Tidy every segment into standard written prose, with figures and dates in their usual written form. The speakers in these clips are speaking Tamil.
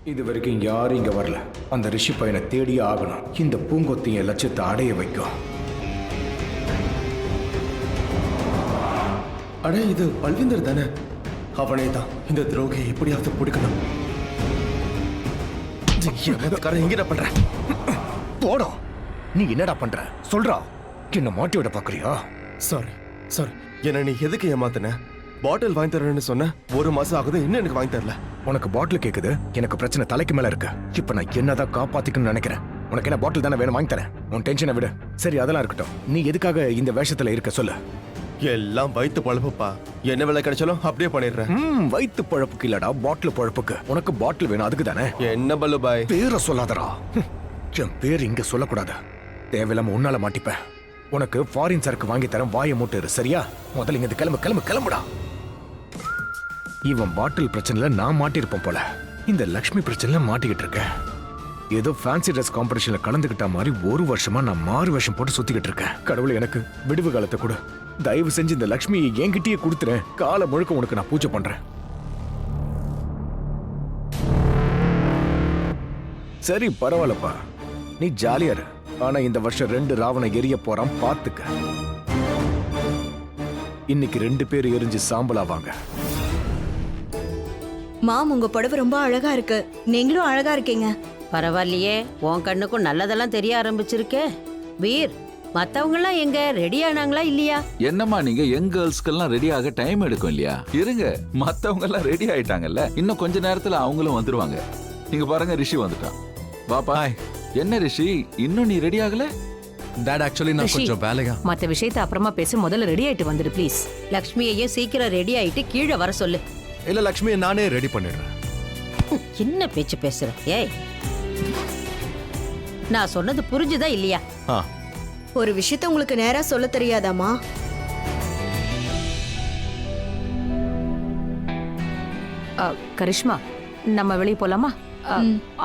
இது வரைக்கும் யாரும் இங்க வரல. அந்த ரிஷி பையனை தேடியே ஆகணும். இந்த பூங்கொத்திய லட்சியத்தை அடைய வைக்கும். அட இது பல்விந்தர் தானே? அவனே தான். இந்த துரோகியை எப்படியாவது பிடிக்கணும். எங்கடா பண்ற? போடா. நீ என்னடா பண்ற சொல்றா. என்ன மாட்டி விட பாக்குறியா? Sorry sorry. என்ன நீ எதுக்கு ஏமாத்தின? பாட்டில் வாங்கி தரேன்னு சொன்ன. 1 மாசம் ஆகுது, இன்னும் எனக்கு வாங்கி தரல. உனக்கு பாட்டில் கேக்குது. எனக்கு பிரச்சனை தலைக்கு மேல இருக்கு. இப்ப நான் என்னதான் காப்பாத்திக்கணும்னு நினைக்கிறேன். உனக்கு என்ன பாட்டில் தானே வேணும், வாங்கி தரேன். உன் டென்ஷனை விடு. சரி அதெல்லாம் இருக்கட்டும். நீ எதுக்காக இந்த வேஷத்துல இருக்க சொல்லு. எல்லாம் வயிற்று பழப்புப்பா. என்ன விலை கிடைச்சாலும் அப்படியே பண்ணிடுறேன். வயிற்று பழப்புக்கு இல்லடா, பாட்டில் பழப்புக்கு. உனக்கு பாட்டில் வேணும், அதுக்கு தானே. என்ன பல்லு பாய்? பேரை சொல்லாதடா. என் பேர் இங்க சொல்லக்கூடாது. தேவையில்லாம உன்னால மாட்டிப்பேன். உனக்கு ஃபாரின் சரக்கு வாங்கி தரேன், வாயை மூட்டு சரியா? முதல்ல இங்க கிளம்புடா. இவன் பாட்டில் பிரச்சனைல நான் மாட்டிருப்பேன் போல. இந்த லக்ஷ்மி பிரச்சனைல மாட்டிக்கிட்டு இருக்கேன். ஏதோ ஃபேன்சி ட்ரெஸ் காம்படிஷன்ல கலந்துகிட்ட மாதிரி 1 வருஷமா நான் மாறு வேஷம் போட்டு சுத்திக்கிட்டு இருக்கேன். கடவுளை எனக்கு விடுவு காலத்தை கொடு. தயவு செஞ்சு இந்த லக்ஷ்மியை என்கிட்டயே கொடுத்துறேன். காலை முழுக்க உனக்கு நான் பூஜை பண்றேன். சரி பரவாயில்லப்பா, நீ ஜாலியா இரு. ஆனா இந்த வருஷம் 2 ராவண எரிய போறான், பாத்துக்க. இன்னைக்கு 2 பேர் எரிஞ்சு சாம்பலாவாங்க. மாம், உங்க புடவை ரொம்ப அழகா இருக்கு. நீங்களும் அழகா இருக்கீங்க. பரவாயில்லையே, உன் கண்ணுக்கும் நல்லதெல்லாம் தெரிய ஆரம்பிச்சிருக்கே. வீர், மத்தவங்க எல்லாம் எங்க ரெடி ஆனாங்களா இல்லையா? என்னம்மா நீங்க யங் கேர்ள்ஸ்க்கெல்லாம் ரெடி ஆக டைம் எடுக்கும் இல்லையா? இருங்க, மத்தவங்க எல்லாம் ரெடி ஆயிட்டாங்கல்ல. இன்னும் கொஞ்ச நேரத்துல அவங்களும் வந்துருவாங்க. நீங்க பாருங்க, ரிஷி வந்துட்டான். பாப்பா. என்ன ரிஷி, இன்னும் நீ ரெடி ஆகல? டாட், ஆக்சுவலி நான் கொஞ்சம் வேலையா. மத்த விஷயத்தை அப்புறமா பேசி, முதல்ல ரெடி ஆயிட்டு வந்துடு ப்ளீஸ். லக்ஷ்மியையும் சீக்கிரம் ரெடி ஆயிட்டு கீழே வர சொல்லு. இல்ல, லக்ஷ்மியை நானே ரெடி பண்ணிடுறேன். என்ன பேச்சு பேசுற? ஏய், நான் சொன்னது புரிஞ்சுதா இல்லையா? ஒரு விஷயத்த உங்களுக்கு நேரா சொல்ல தெரியாதாமா? கரிஷ்மா, நம்ம வெளியே போலாமா?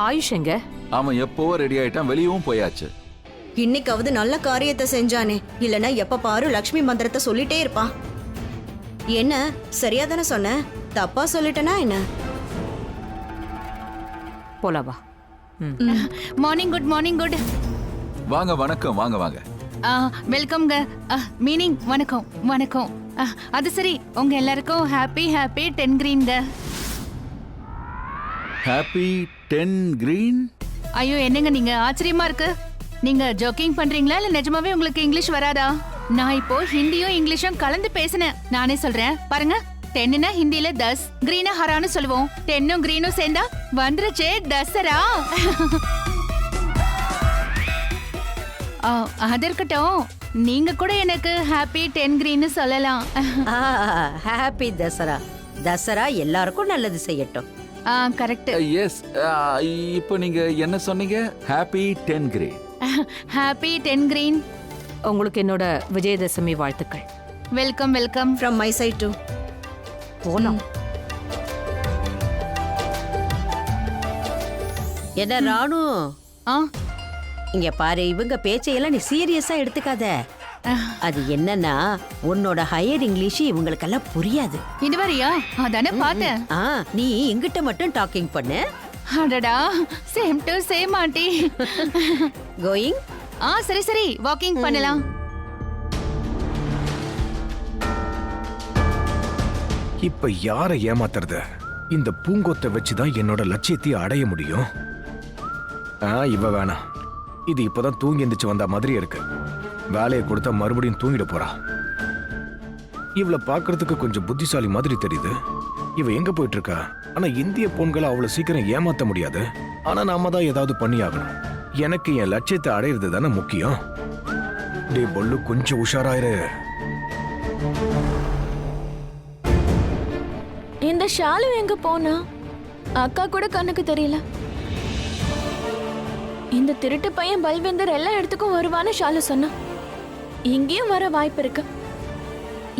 ஆயுஷ் எங்க? அவன் எப்பவோ ரெடி ஆயிட்டான், வெளியவும் போயாச்சு. இன்னைக்காவது நல்ல காரியத்தை செஞ்சானே. இல்லனா எப்ப பாரு லக்ஷ்மி மந்திரத்தை சொல்லிட்டே இருப்பான். என்ன சரியா தானே சொன்ன? தப்பா சொல்லிட்டனா என்ன? போலாவா? Morning good, morning good. வாங்க, வணக்கம். வாங்க வாங்க. வெல்கம்ங்க. மீனிங் வணக்கம் வணக்கம். அது சரி, உங்க எல்லாருக்கும் ஹாப்பி 10 கிரீன்ங்க. Happy 10 green? ஐயோ, என்னங்க நீங்க, ஆச்சரியமா இருக்கு. நீங்க ஜோக்கிங் பண்றீங்களா இல்ல நிஜமாவே உங்களுக்கு இங்கிலீஷ் வராதா? நான் இப்போ ஹிந்தியும் இங்கிலீஷும் கலந்து பேசினேன். நானே சொல்றேன் பாருங்க. 10னா ஹிந்தில 10, கிரீனா ஹரான்னு சொல்லுவோம். 10ம் கிரீனும் சேர்ந்தா வந்துருச்சே தசரா. அது இருக்கட்டும், நீங்க கூட எனக்கு ஹாப்பி 10 கிரீன்னு சொல்லலாம். ஹாப்பி தசரா. தசரா எல்லாருக்கும் நல்லது செய்யட்டும். கரெக்ட். எஸ். இப்போ நீங்க என்ன சொன்னீங்க? Happy 10 green. Happy 10 green. உங்களுக்கு என்னோட விஜயதசமி வாழ்த்துக்கள். Welcome welcome from my side too. போலாம். என்ன ராணு? இங்க பாரு, இவங்க பேச்சையெல்லாம் நீ சீரியஸா எடுத்துக்காத. அது என்னன்னா, உன்னோட ஹையர் இங்கிலீஷ் இவங்களுக்கெல்லாம் புரியாது. இதுவரையா? அதானே பார்த்தேன். நீ எங்கிட்ட மட்டும் டாக்கிங் பண்ணு. அடடா, same to same aunty. Going? சரி சரி, வாக்கிங் பண்ணலாம். இப்ப யாரை ஏமாத்துறது? இந்த பூங்கொத்தை வச்சுதான் என்னோட லட்சியத்தை அடைய முடியும். இவ வேணாம். இது இப்பதான் தூங்கி எந்திரிச்சு வந்த மாதிரி இருக்கு. வேலையை கொடுத்தா மறுபடியும் தூங்கிட போறா. இவளை பாக்குறதுக்கு கொஞ்சம் புத்திசாலி மாதிரி தெரியுது. இவ எங்க போயிட்டு இருக்கா? ஆனா இந்திய பொண்களை அவ்வளவு சீக்கிரம் ஏமாத்த முடியாது. ஆனா நாம தான் ஏதாவது பண்ணி ஆகணும். எனக்கு என் லட்சியத்தை அடையிறது தானே முக்கியம். டே பொல்லு, கொஞ்சம் உஷாராயிரு. இந்த ஷாலு எங்க போனா? அக்கா கூட கண்ணுக்கு தெரியல. இந்த திருட்டு பையன் பல்வேந்தர் எல்லா இடத்துக்கும் வருவான்னு ஷாலு சொன்னா. இங்கேயும் வர வாய்ப்பு இருக்கு.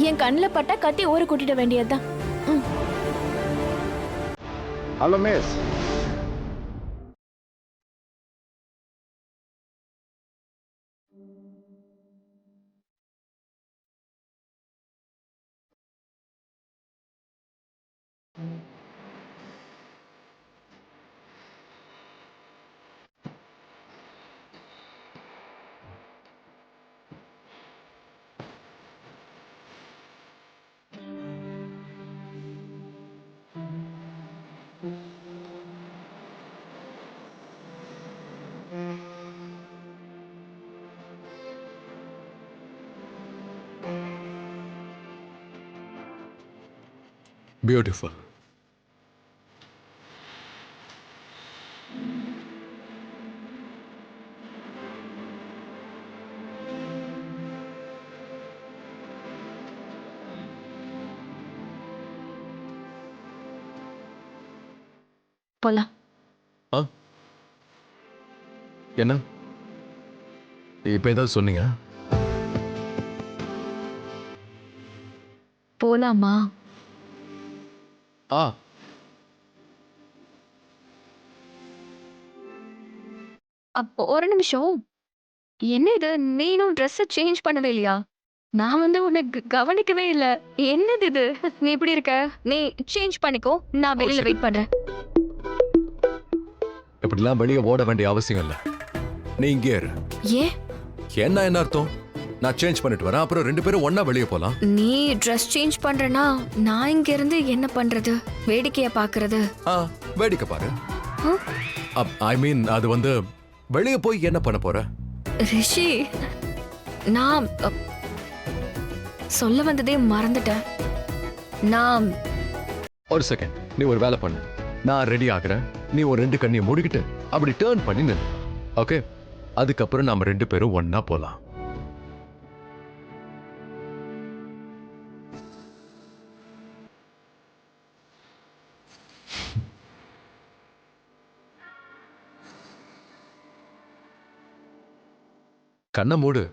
என் கண்ணில் பட்டா கத்தி ஊரை கூட்டிட வேண்டியதுதான். Hello miss. பியூட்டிஃபுல். போலாம். என்ன இப்ப ஏதாவது சொன்னீங்க? போலாமா? ஆ அப்போ ஒரு நிமிஷம். என்ன இது, நீ இன்னும் ட்ரெஸ் சேஞ்ச் பண்ணவே இல்லையா? நான் உனக்கு கவனிக்கவே இல்ல. என்னது இது? நீ எப்படி இருக்க? நீ சேஞ்ச் பண்ணிக்கோ, நான் வெளியில வெயிட் பண்றேன். இப்படிலாம் வெளியே ஓட வேண்டிய அவசியம் இல்லை. நீ இங்கே இரு. ஏன்? என்ன அர்த்தம்? நான் சேஞ்ச் பண்ணிட்டு வரேன், அப்புறம் 2 பேரும் ஒண்ணா வெளியே போலாம். நீ ட்ரெஸ் சேஞ்ச் பண்றனா நான் இங்க இருந்து என்ன பண்றது? வேடிக்கைய பாக்குறது? வேடிக்கை பாரு. ஐ மீன் அது வெளியே போய் என்ன பண்ண போற? ரிஷி, நான் சொல்ல வந்ததே மறந்துட்டேன். நான் ஒரு செகண்ட், நீ ஒரு வேலை பண்ணு. நான் ரெடி ஆகுறேன், நீ ஒரு 2 கண்ணியை மூடிக்கிட்டு அப்படி டேர்ன் பண்ணி நின்னு. ஓகே, அதுக்கப்புறம் நாம 2 பேரும் ஒண்ணா போலாம். கண்ணை மூடு.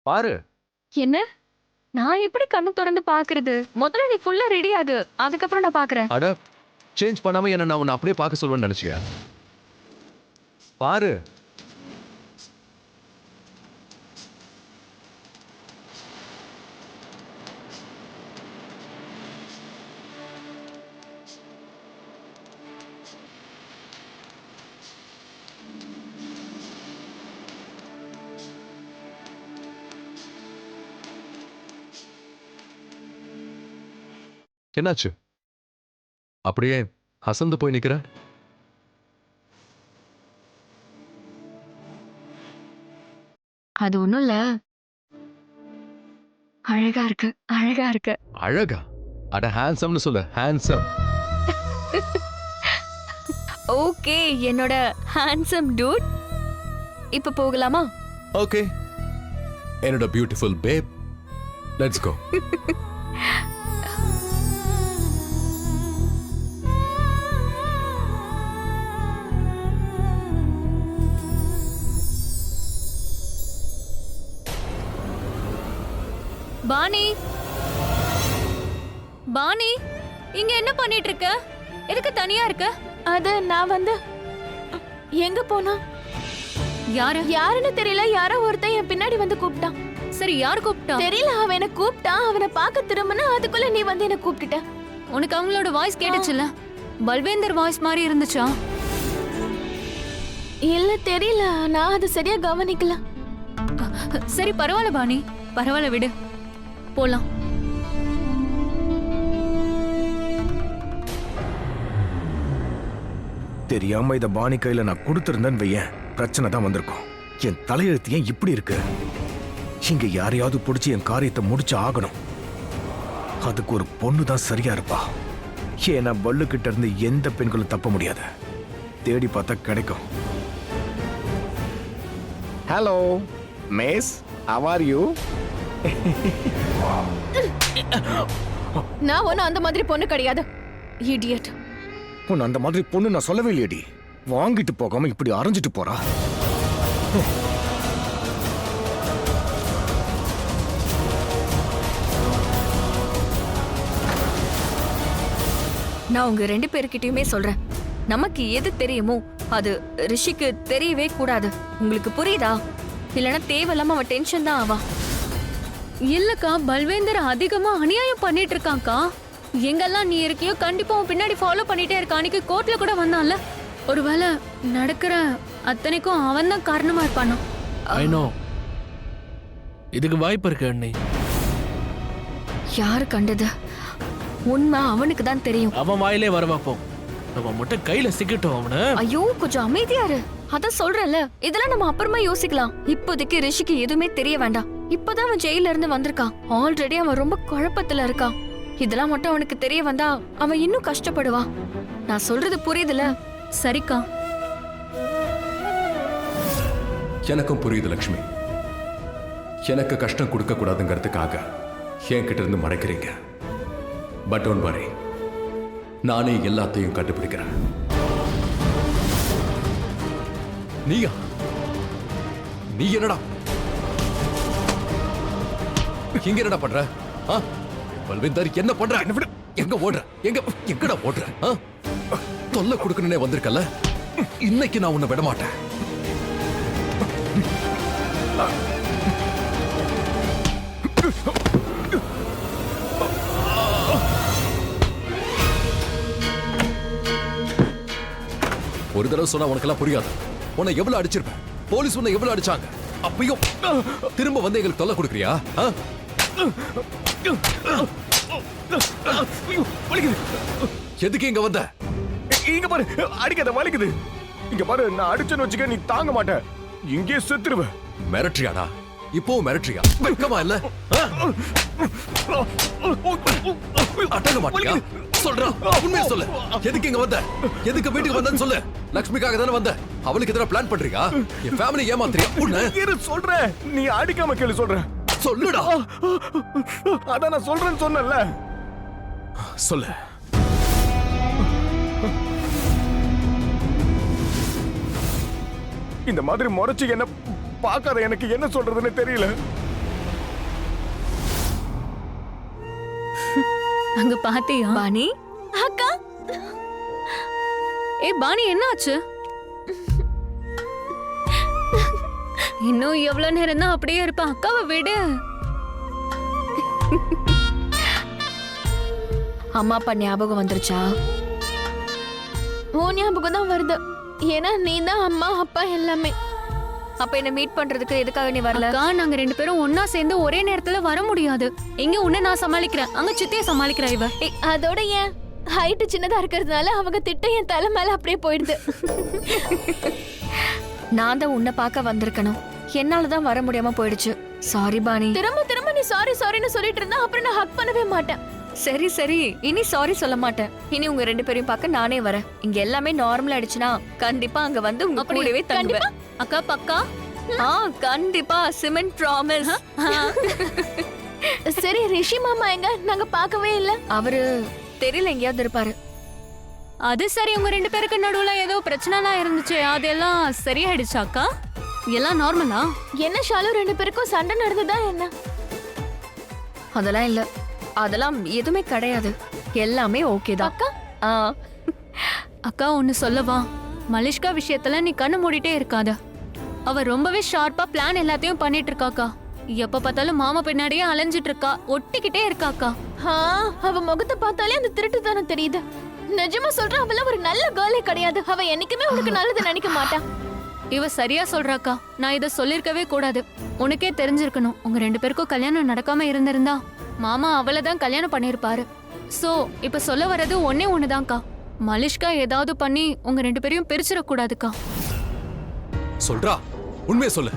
பாரு. என்ன? நான் எப்படி கண்ணு திறந்து பாக்குறது? முதல்ல நீ ஃபுல்லா ரெடி ஆகு, அதுக்கப்புறம் நான் பாக்குறேன். அட, சேஞ்ச் பண்ணாம என்ன நான் உன்னை அப்படியே பார்க்க சொல்வேன்னு நினைச்சியா? பாரு. என்னாச்சு? அப்படியே அசந்து போய் நிக்கிற? அது ஒண்ணும் இல்ல. அழகா இருக்கு, அழகா இருக்கு. அழகா? அட, ஹேண்ட்ஸம்னு சொல்லு. ஹேண்ட்ஸம். ஓகே, என்னோட ஹேண்ட்ஸம் டூட். இப்ப போகலாமா? ஓகே, என்னோட பியூட்டிஃபுல் பேப், லெட்ஸ் கோ. பானி, பானி, இங்க என்ன பண்ணிட்டு இருக்க? எதுக்கு தனியா இருக்க? அது நான் எங்க போனா? யாருன்னு தெரியல. யாரோ ஒருத்தன் என் பின்னாடி கூப்பிட்டான். சரி, யார் கூப்பிட்டான் தெரியல. அவன் என்ன கூப்பிட்டான். அவனை பார்க்க திரும்பினா அதுக்குள்ள நீ என்ன கூப்பிட்டுட்ட. உனக்கு அவங்களோட வாய்ஸ் கேட்டுச்சுல? பல்வேந்தர் வாய்ஸ் மாதிரி இருந்துச்சா? இல்ல, தெரியல. நான் அது சரியா கவனிக்கல. சரி, பரவாயில்ல பானி, பரவாயில்ல, விடு, போலாம். தெரியாம இத பாணி கையில நான் கொடுத்திருந்தேன்னு வையேன், பிரச்சனை தான் வந்திருக்கும். என் தலையெழுத்து ஏன் இப்படி இருக்கு? இங்க யாரையாவது பிடிச்சி என் காரியத்தை முடிச்சு ஆகணும். அதுக்கு ஒரு பொண்ணு தான் சரியா இருப்பா. ஏன்னா பல்லு கிட்ட இருந்து எந்த பெண்களும் தப்ப முடியாது. தேடி பார்த்தா கிடைக்கும். Hello miss, how are you? நான் ஒன்னும் அந்த மாதிரி பொண்ணு கிடையாது. இடியட். உன்னை அந்த மாதிரி பொண்ணு நான் சொல்லவே இல்லையடி. வாங்கிட்டு போகாம இப்படி அரைஞ்சிட்டு போறா. நான் உங்க 2 பேர்கிட்டயுமே சொல்றேன், நமக்கு எது தெரியுமோ அது ரிஷிக்கு தெரியவே கூடாது. உங்களுக்கு புரியுதா? இல்லைன்னா தேவையில்லாம அவன் டென்ஷன் தான் ஆவா. இல்லக்கா, பல்வேந்தர் அதிகமா அநியாயம் பண்ணிட்டு இருக்கான்க்கா. எங்கெல்லாம் நீ இருக்கியோ கண்டிப்பா அவன் பின்னாடி ஃபாலோ பண்ணிட்டே இருக்கான். அன்னைக்கு கோர்ட்ல கூட வந்தான்ல. ஒருவேளை நடக்கிற அத்தனைக்கும் அவன் தான் காரணமா இருப்பானோ? ஐ நோ இதுக்கு வாய்ப்பு இருக்கு அண்ணி. யாரு கண்டது? உண்மை அவனுக்கு தான் தெரியும். அவன் வாயிலே வர வைப்போம். நம்ம மட்டும் கையில சிக்கட்டும் அவனை. ஐயோ கொஞ்சம் அமைதியா இரு. அதான் சொல்றேன்ல, இதெல்லாம் நம்ம அப்புறமா யோசிக்கலாம். இப்போதைக்கு ரிஷிக்கு எதுவுமே தெரிய வேண்டாம். இப்பதான் அவன் ஜெயில இருந்து வந்திருக்கான். ஆல்ரெடி அவன் ரொம்ப குழப்பத்துல இருக்கான். இதெல்லாம் மட்டும் அவனுக்கு தெரிய வந்தா அவன் இன்னும் கஷ்டப்படுவான். நான் சொல்றது புரியுதுல? சரிக்கா. எனக்கும் புரியுது லக்ஷ்மி. எனக்கு கஷ்டம் கொடுக்க கூடாதுங்கிறதுக்காக என்கிட்ட இருந்து மறைக்கிறீங்க. பட் டோன்ட் வரி, நானே எல்லாத்தையும் கண்டுபிடிக்கிறேன். நீயா? நீ என்னடா இங்க என்னடா பண்ற? பல்வேந்தர் என்ன பண்ற? எங்க ஓடுற? எங்கடா ஓடுற? தொல்லை கொடுக்கணும்னே வந்திருக்கல, இன்னைக்கு நான் உன்னை விட மாட்டேன். ஒரு தடவை சொன்னா உனக்கெல்லாம் புரியாது. உன்னை எவ்வளவு அடிச்சிருப்பேன், போலீஸ் உன்னை எவ்வளவு அடிச்சாங்க, அப்பயும் திரும்ப வந்து எங்களுக்கு தொல்லை கொடுக்குறியா? எதுக்கு இங்க வந்த? இங்க பாரு, அடிக்காத, வலிக்குது. இங்க பாரு, நான் அடிச்சேன்னு வச்சுக்க, நீ தாங்க மாட்ட, இங்கே செத்துருவ. மிரட்டுறியாடா? இப்போ மிரட்டுறியா? வெக்கமா இல்ல? அடங்க மாட்டியா? சொல்றா, உண்மையை சொல்லு. எதுக்கு இங்க வந்த? எதுக்கு வீட்டுக்கு வந்தன்னு சொல்லு. லக்ஷ்மிக்காக தானே வந்த? அவளுக்கு எதிராக பிளான் பண்றியா? என் ஃபேமிலி ஏமாத்துறியா? உன்னை சொல்றேன், நீ அடிக்காம கேளு, சொல்றேன். சொல்லுடா. அதான் நான் சொல்றேன்னு சொன்னேன்ல. சொல்லு. இந்த மாதிரி முறைச்சு என்ன பார்க்காத எனக்கு என்ன சொல்றதுன்னு தெரியல. அங்க பாத்தியா பாணி? அக்கா. பாணி என்ன ஆச்சு? இன்னும் எவ்வளவு நேரம் தான் அப்படியே இருப்ப? அக்காவை விடு. அம்மா அப்பா ஞாபகம் வந்துருச்சா? ஓ ஞாபகம் தான் வருது. ஏன்னா நீ தான் அம்மா அப்பா எல்லாமே. அப்ப என்ன மீட் பண்றதுக்கு எதுக்காக நீ வரல? நாங்க ரெண்டு பேரும் ஒன்னா சேர்ந்து ஒரே நேரத்துல வர முடியாது. இங்க உன்னை நான் சமாளிக்கிறேன், அங்க சித்திய சமாளிக்கிறா இவ. அதோட ஏன் ஹைட் சின்னதா இருக்கிறதுனால அவங்க திட்ட என் தலை மேல அப்படியே போயிடுது. நான் தான் உன்னை பார்க்க வந்திருக்கணும், என்னாலதான் வர முடியாம போயிடுச்சு. சாரி பாணி. திரும்ப திரும்ப நீ சாரி சாரின்னு சொல்லிட்டு இருந்தா அப்புறம் நான் ஹக் பண்ணவே மாட்டேன். சரி சரி, இனி சாரி சொல்ல மாட்டேன். இனி உங்க ரெண்டு பேரையும் பார்க்க நானே வரேன். இங்க எல்லாமே நார்மல் ஆயிடுச்சுன்னா கண்டிப்பா அங்க வந்து உங்க கூடவே தங்குவேன். அக்கா பக்கா? கண்டிப்பா, சிமெண்ட் ப்ராமிஸ். சரி, ரிஷி மாமா எங்க? நாங்க பார்க்கவே இல்ல. அவரு தெரியல, எங்கேயாவது இருப்பாரு. அது சரி, உங்க ரெண்டு பேருக்கு நடுவுல ஏதோ பிரச்சனைலாம் இருந்துச்சு, அதெல்லாம் சரியாயிடுச்சா அக்கா? எல்லாம் நார்மலா? என்ன ஷாலு, ரெண்டு பேருக்கும் சண்டை நடந்ததா என்ன? அதெல்லாம் இல்ல, அதெல்லாம் எதுவுமே கிடையாது. எல்லாமே ஓகே தான் அக்கா. அக்கா ஒன்னு சொல்லவா? மலிஷ்கா விஷயத்துல நீ கண்ணு மூடிட்டே இருக்காத. அவ ரொம்பவே ஷார்ப்பா பிளான் எல்லாத்தையும் பண்ணிட்டு இருக்காக்கா. எப்ப பார்த்தாலும் மாமா பின்னாடியே அலைஞ்சிட்டு இருக்கா, ஒட்டிக்கிட்டே இருக்காக்கா. அவ முகத்தை பார்த்தாலே அந்த திருட்டு தானே தெரியுது. நிஜமா சொல்ற, அவள ஒரு நல்ல கேர்ளே கிடையாது. அவ என்னைக்குமே உனக்கு நல்லது நினைக்க மாட்டா. இவ சரியா சொல்றாக்கா. நான் இத சொல்லிருக்கவே கூடாது. உனக்கே தெரிஞ்சிருக்கணும். உங்க ரெண்டு பேருக்கும் கல்யாணம் நடக்காம இருந்திருந்தா மாமா அவளதான் கல்யாணம் பண்ணிருப்பாரு. சோ இப்ப சொல்ல வர்றது ஒன்னே ஒண்ணுதான்க்கா. மலிஷ்கா ஏதாவது பண்ணி உங்க ரெண்டு பேரையும் பிரிச்சிடக்கூடாதுக்கா. சொல்றா, உண்மையை சொல்லு.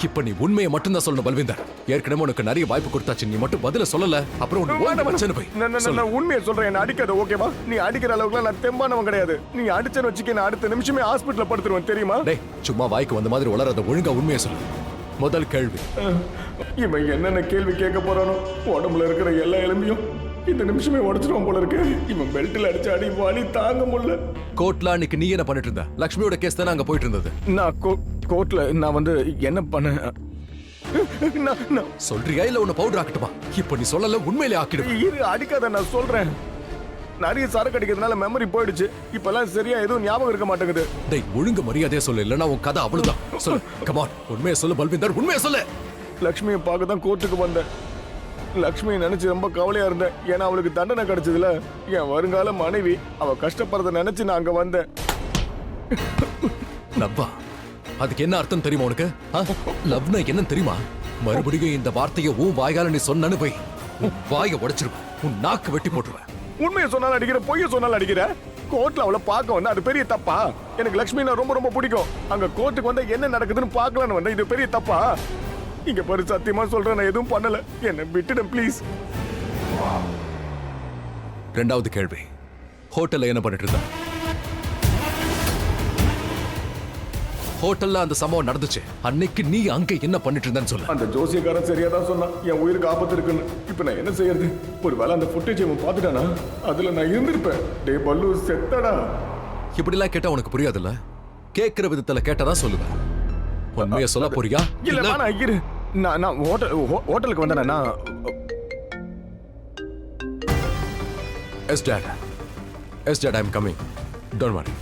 இப்ப நீ உண்மையை மட்டும்தான் சொல்லணும் பல்வேந்தர். ஏற்கனவே உனக்கு நிறைய வாய்ப்பு கொடுத்தாச்சு, நீ மட்டும் பதில சொல்லல. அப்புறம் உண்மையை சொல்றேன், என்ன அடிக்காத, ஓகேவா? நீ அடிக்கிற அளவுக்கு நான் தெம்பானவன் கிடையாது. நீ அடிச்சேன்னு வச்சுக்க, நான் அடுத்த நிமிஷமே ஹாஸ்பிட்டல்ல படுத்துருவேன், தெரியுமா? டேய், சும்மா வாய்க்கு வந்த மாதிரி வளராத, ஒழுங்கா உண்மையை சொல்லு. முதல் கேள்வி, இவன் என்னென்ன கேள்வி கேட்க போறானோ? உடம்புல இருக்கிற எல்லா எலும்பையும் இந்த நிமிஷமே உடைச்சிருவான் போல இருக்கு. இவன் பெல்ட்ல அடிச்ச அடி வலி தாங்க முடியல. கோர்ட்ல அன்னைக்கு நீ என்ன பண்ணிட்டு இருந்த? லக்ஷ்மியோட கேஸ் தானே அங்க போயிட்டு இருந்தது. நான் கோர்ட்ல நான் வந்து என்ன பண்ண சொல்றியா இல்ல உன்னை பவுடர் ஆக்கட்டுமா? இப்ப நீ சொல்லல, உண்மையிலே ஆக்கிடுவேன். இரு, அடிக்காத, நான் சொல்றேன். நிறைய சரக்கு அடிக்கிறதுனால மெமரி போயிடுச்சு. இப்பெல்லாம் சரியா எதுவும் ஞாபகம் இருக்க மாட்டேங்குது. டேய், ஒழுங்கு மரியாதையா சொல்லு, இல்லனா உன் கதை அவ்வளவுதான். சொல்லு, கம் ஆன், உண்மையை சொல்லு பல்விந்தர், உண்மையை சொல்லு. லக்ஷ்மியை பார்க்க தான் கோர்ட்டுக்கு வந்தேன். லக்ஷ்மியை நினைச்சு ரொம்ப கவலையா இருந்தேன். ஏன்னா அவளுக்கு தண்டனை கிடைச்சதுல என் வருங்கால மனைவி அவ கஷ்டப்படுறத நினைச்சு நான் அங்க வந்தேன். நப்பா, அதுக்கு என்ன அர்த்தம் தெரியுமா உனக்கு? லவ்னா என்னன்னு தெரியுமா? மறுபடியும் இந்த வார்த்தையை உன் வாயால நீ சொன்னு போய் உன் வாயை உடைச்சிருவேன், உன் நாக்கு வெட்டி போட்டுருவேன். உண்மையை சொன்னாலும் அடிக்கிற, பொய்ய சொன்னாலும் அடிக்கிற. கோர்ட்ல அவளை பார்க்க வந்தா அது பெரிய தப்பா? எனக்கு லக்ஷ்மினா ரொம்ப ரொம்ப பிடிக்கும். அங்க கோர்ட்டுக்கு வந்தா என்ன நடக்குதுன்னு பார்க்கலான்னு வந்தா இது பெரிய தப்பா? இங்க பாரு, சத்தியமா சொல்றேன், நான் எதுவும் பண்ணல. என்ன விட்டுடு ப்ளீஸ். ரெண்டாவது கேள்வி, ஹோட்டல்ல என்ன பண்ணிட்டு இருந்த? ஹோட்டல்ல அந்த சம்பவம் நடந்துச்சு, அன்னைக்கு நீ அங்க என்ன பண்ணிட்டு இருந்தன்னு சொல்லு. அந்த ஜோசியக்காரன் சரியா தான் சொன்னான், என் உயிருக்கு ஆபத்து இருக்குன்னு. இப்ப நான் என்ன செய்யறது? ஒருவேளை அந்த ஃபுட்டேஜ் அவன் பார்த்துட்டானா? அதுல நான் இருந்திருப்பேன். டே பல்லு, செத்தடா. இப்படிலாம் கேட்டா உனக்கு புரியாதுல்ல? கேட்கிற விதத்துல கேட்டதான் சொல்லுவேன். உண்மையை சொல்ல போறியா? இல்ல நான் இரு. நான் ஹோட்டலுக்கு வந்தேனா? நான் yes dad I am coming, don't worry.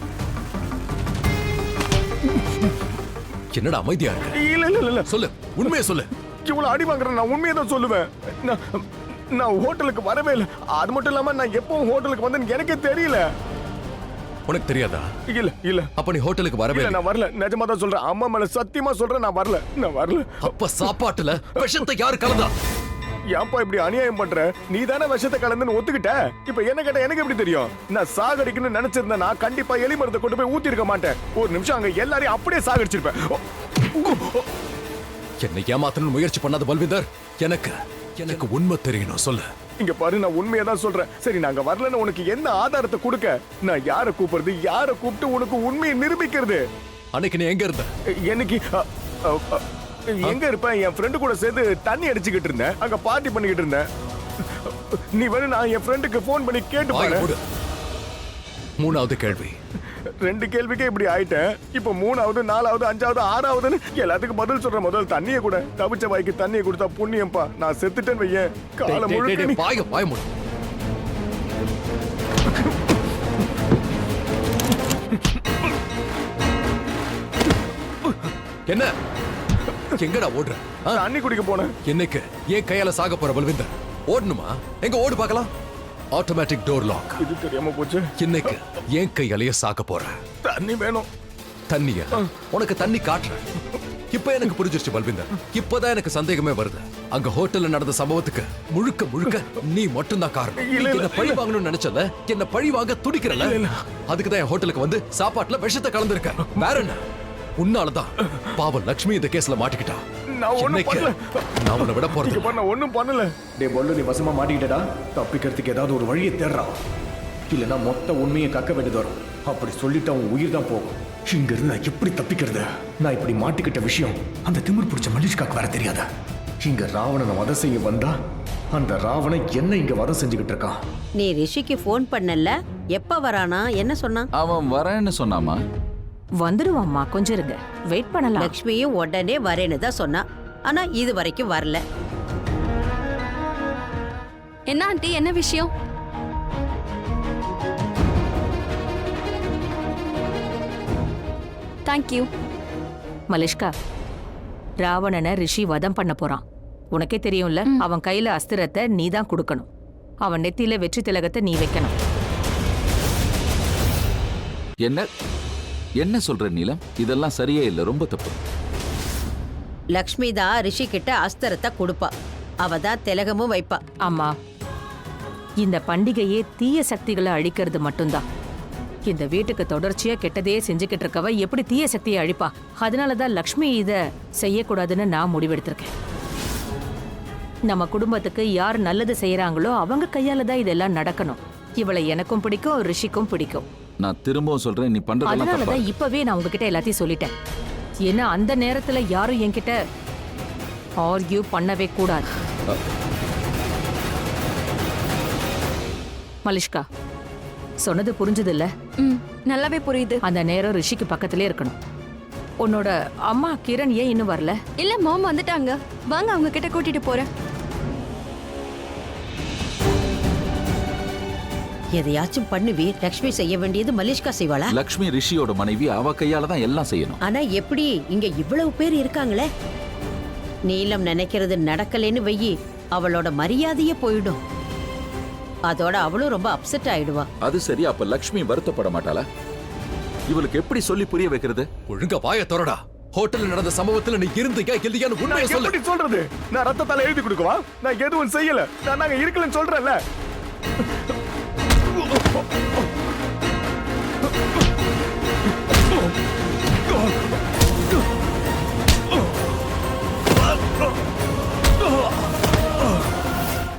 என்னடா அமைதியா இருக்கு? இல்ல இல்ல இல்ல சொல்லு, உண்மையை சொல்லு. இவ்வளவு அடி வாங்குறேன், நான் உண்மையை தான் சொல்லுவேன். நான் ஹோட்டலுக்கு வரவே இல்லை. அது மட்டும் இல்லாம நான் எப்பவும் ஹோட்டலுக்கு வந்தேன்னு எனக்கே தெரியல. உனக்கு தெரியாதா? இல்ல இல்ல. அப்ப நீ ஹோட்டலுக்கு வரவே இல்ல, இல்லை? நான் வரல. நிஜமா தான் சொல்றேன். அம்மா மேல சத்தியமா சொல்றேன், நான் வரல. அப்ப சாப்பாட்டுல விஷத்தை யாரு கலந்தா? ஏன்பா இப்படி அநியாயம் பண்ற? நீ தானே விஷத்தை கலந்துன்னு ஒத்துக்கிட்ட. இப்ப என்ன கேட்ட எனக்கு எப்படி தெரியும்? நான் சாகடிக்கணும்னு நினைச்சிருந்தேன், நான் கண்டிப்பா எலி மருந்தை கொண்டு போய் ஊத்தி இருக்க மாட்டேன். ஒரு நிமிஷம் அங்க எல்லாரையும் அப்படியே சாகடிச்சிருப்பேன். என்னை ஏமாத்தணும் முயற்சி பண்ணாத பல்விந்தர். எனக்கு உண்மை தெரியணும், சொல்லு. இங்க பாரு, நான் உண்மையை தான் சொல்றேன். சரி, நாங்க வரலன்னு உனக்கு என்ன ஆதாரத்தை கொடுக்க? நான் யாரை கூப்பிடுறது? யாரை கூப்பிட்டு உனக்கு உண்மையை நிரூபிக்கிறது? அன்னைக்கு நீ எங்க இருந்த? என்னைக்கு எங்க இருப்பேன்? என் ஃப்ரெண்டு கூட சேர்ந்து தண்ணி அடிச்சுக்கிட்டு இருந்தேன். அங்க பார்ட்டி பண்ணிக்கிட்டு இருந்தேன். நீ வந்து நான் என் ஃப்ரெண்டுக்கு ஃபோன் பண்ணி கேட்டு பாரு. மூணாவது கேள்வி. 2 கேள்விக்கே இப்படி ஆயிட்டேன். இப்போ 3வது 4வது 5வது 6வதுன்னு எல்லாத்துக்கும் பதில் சொல்ற. முதல் தண்ணியை கூட, தவிச்ச வாய்க்கு தண்ணியை கொடுத்தா புண்ணியம்பா. நான் செத்துட்டேன்னு வையேன், காலம் முழுக்க நீ- வாய மூடு. என்ன எங்கடா ஓடுற? தண்ணி குடிக்க போனேன். என்னைக்கு ஏன் கையால சாக போற பல்விந்தர்? ஓடணுமா? எங்க ஓடு பார்க்கலாம். Automatic door lock. இது தெரியாம போச்சு. இன்னைக்கு ஏன் கையாலேயே சாக போற? தண்ணி வேணும். தண்ணியா? உனக்கு தண்ணி காட்டுறேன். இப்ப எனக்கு புரிஞ்சிருச்சு பல்விந்தர். இப்பதான் எனக்கு சந்தேகமே வருது. அங்க ஹோட்டல்ல நடந்த சம்பவத்துக்கு முழுக்க நீ மட்டும்தான் காரணம். என்ன பழி வாங்கணும்னு நினைச்சல, என்ன பழி வாங்க துடிக்கிறல. அதுக்குதான் என் ஹோட்டலுக்கு வந்து சாப்பாட்டுல விஷத்தை கலந்துருக்க. வேற என்ன? உன்னாலதான் பாவம் லட்சுமி இந்த கேஸ்ல மாட்டிக்கிட்டா. நான் ஒண்ணும் பண்ணல. நான் உன்னை விட போறது. நான் ஒண்ணும் பண்ணல. டே பொல்லு, நீ வசமா மாட்டிக்கிட்டடா. தப்பிக்கிறதுக்கு ஏதாவது ஒரு வழியை தேடுறான். இல்லைன்னா மொத்த உண்மையை கக்க வேண்டியது வரும். அப்படி சொல்லிட்டு அவன் உயிர் தான் போகும். இங்க இருந்து நான் எப்படி தப்பிக்கிறது? நான் இப்படி மாட்டிக்கிட்ட விஷயம் அந்த திமிர் பிடிச்ச மலிஷ்காக்கு வர தெரியாதா? இங்க ராவணனை வதை செய்ய வந்தா அந்த ராவணன் என்ன இங்க வதை செஞ்சுக்கிட்டு இருக்கான். நீ ரிஷிக்கு ஃபோன் பண்ணல, எப்ப வரானா? என்ன சொன்னான்? அவன் வரேன்னு சொன்னாமா? வந்துருவாம்மா, கொஞ்சம் இருங்க, வெயிட் பண்ணலாம். லக்ஷ்மியும் உடனே வரேன்னு தான் சொன்னா. ஆனா இது வரைக்கும் வரல. என்ன ஆண்டி, என்ன விஷயம்? தேங்க்யூ. மலிஷ்கா, ராவணனை ரிஷி வதம் பண்ண போறான். உனக்கே தெரியும்ல, அவன் கையில அஸ்திரத்தை நீ தான் கொடுக்கணும். அவன் நெத்தியில வெற்றி திலகத்தை நீ வைக்கணும். என்ன சொல்ற நீலம்? இதெல்லாம் சரியே இல்ல, ரொம்ப தப்பு. லக்ஷ்மி தான் ரிஷி கிட்ட அஸ்திரத்தை கொடுப்பா. அவ தான் திலகமும் வைப்பா. ஆமா, இந்த பண்டிகையே தீய சக்திகளை அழிக்கிறது மட்டும்தான். இந்த வீட்டுக்கு தொடர்ச்சியா கெட்டதே செஞ்சுக்கிட்டு இருக்கவ எப்படி தீய சக்தியை அழிப்பா? அதனாலதான் லக்ஷ்மி இத செய்யக்கூடாதுன்னு நான் முடிவெடுத்திருக்கேன். நம்ம குடும்பத்துக்கு யார் நல்லது செய்யறாங்களோ அவங்க கையால தான் இதெல்லாம் நடக்கணும். இவளை எனக்கும் பிடிக்கும், ரிஷிக்கும் பிடிக்கும். நான் திரும்பவும் சொல்றேன், நீ பண்றதெல்லாம் தப்பா. அதனாலதான் இப்பவே நான் உங்ககிட்ட எல்லாத்தையும் சொல்லிட்டேன். ஏன்னா அந்த நேரத்துல யாரும் என்கிட்ட ஆர்கியூ பண்ணவே கூடாது. மலிஷ்கா, சொன்னது புரிஞ்சது இல்ல? நல்லாவே புரியுது. அந்த நேரம் ரிஷிக்கு பக்கத்திலே இருக்கணும். உன்னோட அம்மா கிரண் ஏன் இன்னும் வரல? இல்ல, மாம் வந்துட்டாங்க. வாங்க, அவங்க கிட்ட கூட்டிட்டு போறேன். எதையாச்சும் பண்ணுவி. லக்ஷ்மி செய்ய வேண்டியது மலிஷ்கா செய்வாளா? லக்ஷ்மி ரிஷியோட மனைவி, அவ கையால தான் எல்லாம் செய்யணும். ஆனா எப்படி? இங்க இவ்வளவு பேர் இருக்காங்களே. நீலம் நினைக்கிறது நடக்கலைன்னு வெயி, அவளோட மரியாதையே போயிடும். அதோட அவளும் ரொம்ப அப்செட் ஆயிடுவா. அது சரி, அப்ப லக்ஷ்மி வருத்தப்பட மாட்டாளா? இவளுக்கு எப்படி சொல்லி புரிய வைக்கிறது? ஒழுங்கா வாய தரடா. ஹோட்டல்ல நடந்த சம்பவத்துல நீ இருந்தியா இல்லையான்னு உண்மையை நான் சொல்லு. எப்படி சொல்றது? நான் ரத்தத்தால எழுதி கொடுக்கவா? நான் எதுவும் செய்யல. நான் நாங்க இருக்கலன்னு சொல்றேன்ல.